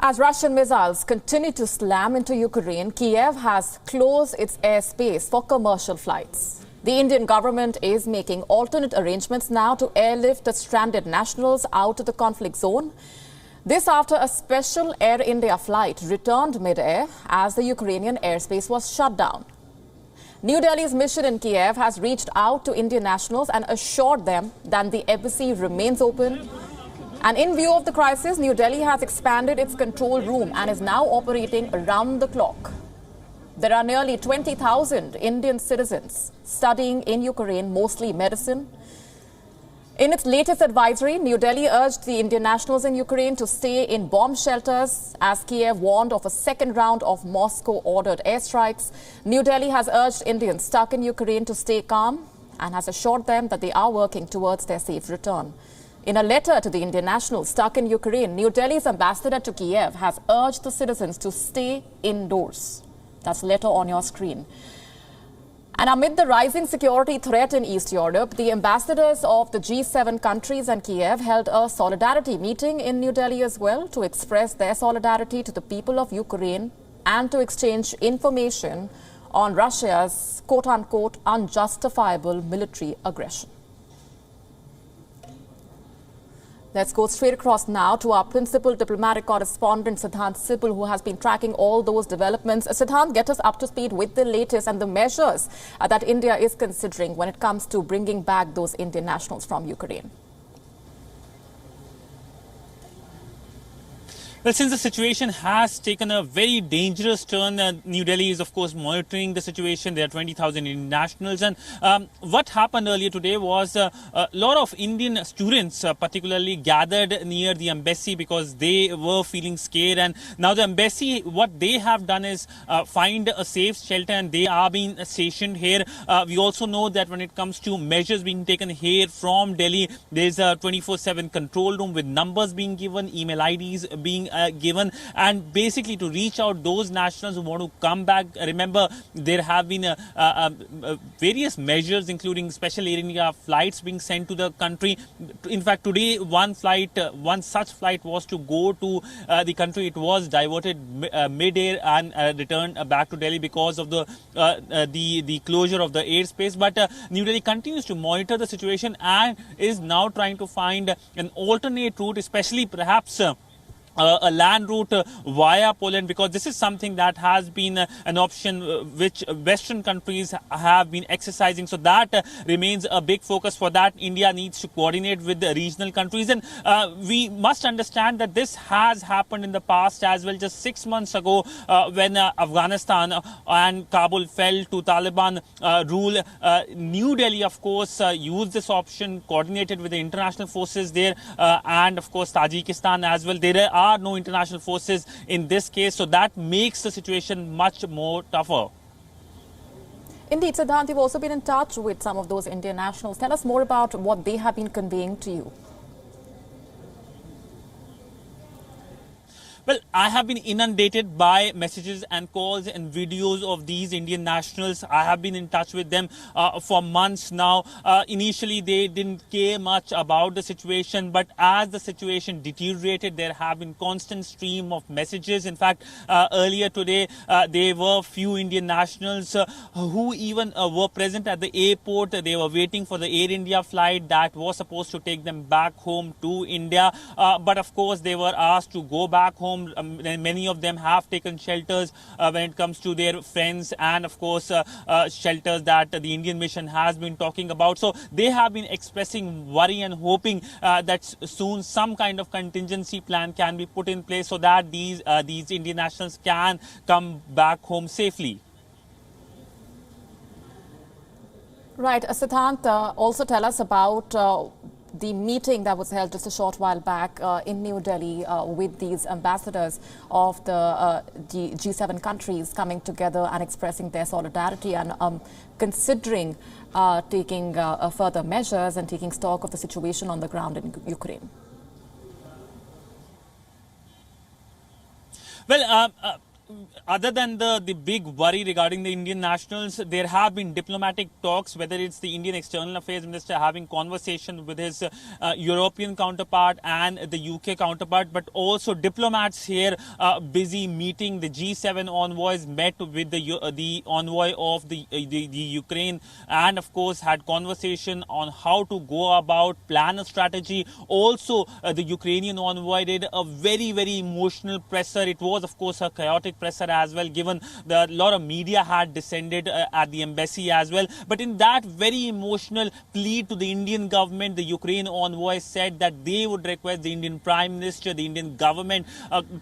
As Russian missiles continue to slam into Ukraine, Kyiv has closed its airspace for commercial flights. The Indian government is making alternate arrangements now to airlift the stranded nationals out of the conflict zone. This after a special Air India flight returned mid-air as the Ukrainian airspace was shut down. New Delhi's mission in Kyiv has reached out to Indian nationals and assured them that the embassy remains open. And in view of the crisis, New Delhi has expanded its control room and is now operating around the clock. There are nearly 20,000 Indian citizens studying in Ukraine, mostly medicine. In its latest advisory, New Delhi urged the Indian nationals in Ukraine to stay in bomb shelters as Kyiv warned of a second round of Moscow-ordered airstrikes. New Delhi has urged Indians stuck in Ukraine to stay calm and has assured them that they are working towards their safe return. In a letter to the Indian nationals stuck in Ukraine, New Delhi's ambassador to Kyiv has urged the citizens to stay indoors. That's the letter on your screen. And amid the rising security threat in East Europe, the ambassadors of the G7 countries and Kyiv held a solidarity meeting in New Delhi as well to express their solidarity to the people of Ukraine and to exchange information on Russia's quote-unquote unjustifiable military aggression. Let's go straight across now to our principal diplomatic correspondent, Siddhant Sibul, who has been tracking all those developments. Siddhant, get us up to speed with the latest and the measures that India is considering when it comes to bringing back those Indian nationals from Ukraine. Well, since the situation has taken a very dangerous turn, New Delhi is, of course, monitoring the situation. There are 20,000 Indian nationals. And what happened earlier today was a lot of Indian students particularly gathered near the embassy because they were feeling scared. And now the embassy, what they have done is find a safe shelter and they are being stationed here. We also know that when it comes to measures being taken here from Delhi, there's a 24/7 control room with numbers being given, email IDs being given, and basically to reach out those nationals who want to come back. Remember, there have been various measures, including special Air India flights being sent to the country. In fact, today one such flight was to go to the country. It was diverted mid-air and returned back to Delhi because of the closure of the airspace. But New Delhi continues to monitor the situation and is now trying to find an alternate route, especially perhaps a land route via Poland, because this is something that has been an option which Western countries have been exercising. So that remains a big focus. For that, India needs to coordinate with the regional countries. And we must understand that this has happened in the past as well. Just 6 months ago, when Afghanistan and Kabul fell to Taliban rule, New Delhi, of course, used this option, coordinated with the international forces there, and of course Tajikistan as well. There are no international forces in this case, so that makes the situation much more tougher. Indeed, Siddhant, you've also been in touch with some of those Indian nationals. Tell us more about what they have been conveying to you. Well, I have been inundated by messages and calls and videos of these Indian nationals. I have been in touch with them for months now. Initially, they didn't care much about the situation, but as the situation deteriorated, there have been constant stream of messages. In fact, earlier today, there were few Indian nationals who even were present at the airport. They were waiting for the Air India flight that was supposed to take them back home to India. But of course, they were asked to go back home. Many of them have taken shelters when it comes to their friends and, of course, shelters that the Indian mission has been talking about. So they have been expressing worry and hoping that soon some kind of contingency plan can be put in place so that these Indian nationals can come back home safely. Right. Siddhant, also tell us about the meeting that was held just a short while back in New Delhi with these ambassadors of the G7 countries coming together and expressing their solidarity and considering taking further measures and taking stock of the situation on the ground in Ukraine. Well, other than the big worry regarding the Indian nationals, there have been diplomatic talks, whether it's the Indian External Affairs Minister having conversation with his European counterpart and the UK counterpart, but also diplomats here busy meeting. The G7 envoys met with the envoy of the Ukraine, and of course had conversation on how to go about, plan a strategy. Also, the Ukrainian envoy did a very, very emotional presser. It was, of course, a chaotic presser as well, given that a lot of media had descended at the embassy as well. But in that very emotional plea to the Indian government, the Ukraine envoy said that they would request the Indian Prime Minister, the Indian government,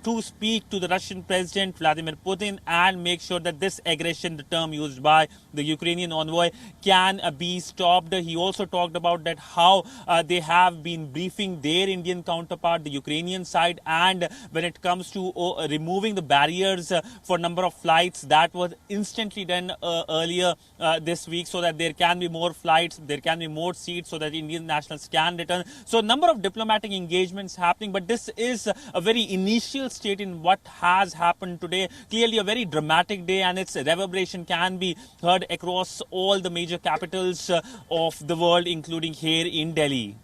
to speak to the Russian President Vladimir Putin and make sure that this aggression, the term used by the Ukrainian envoy, can be stopped. He also talked about that how they have been briefing their Indian counterpart, the Ukrainian side, and when it comes to removing the barriers for number of flights, that was instantly done earlier this week, so that there can be more flights, there can be more seats, so that Indian nationals can return. So a number of diplomatic engagements happening, but this is a very initial state in what has happened today. Clearly a very dramatic day, and its reverberation can be heard across all the major capitals of the world, including here in Delhi.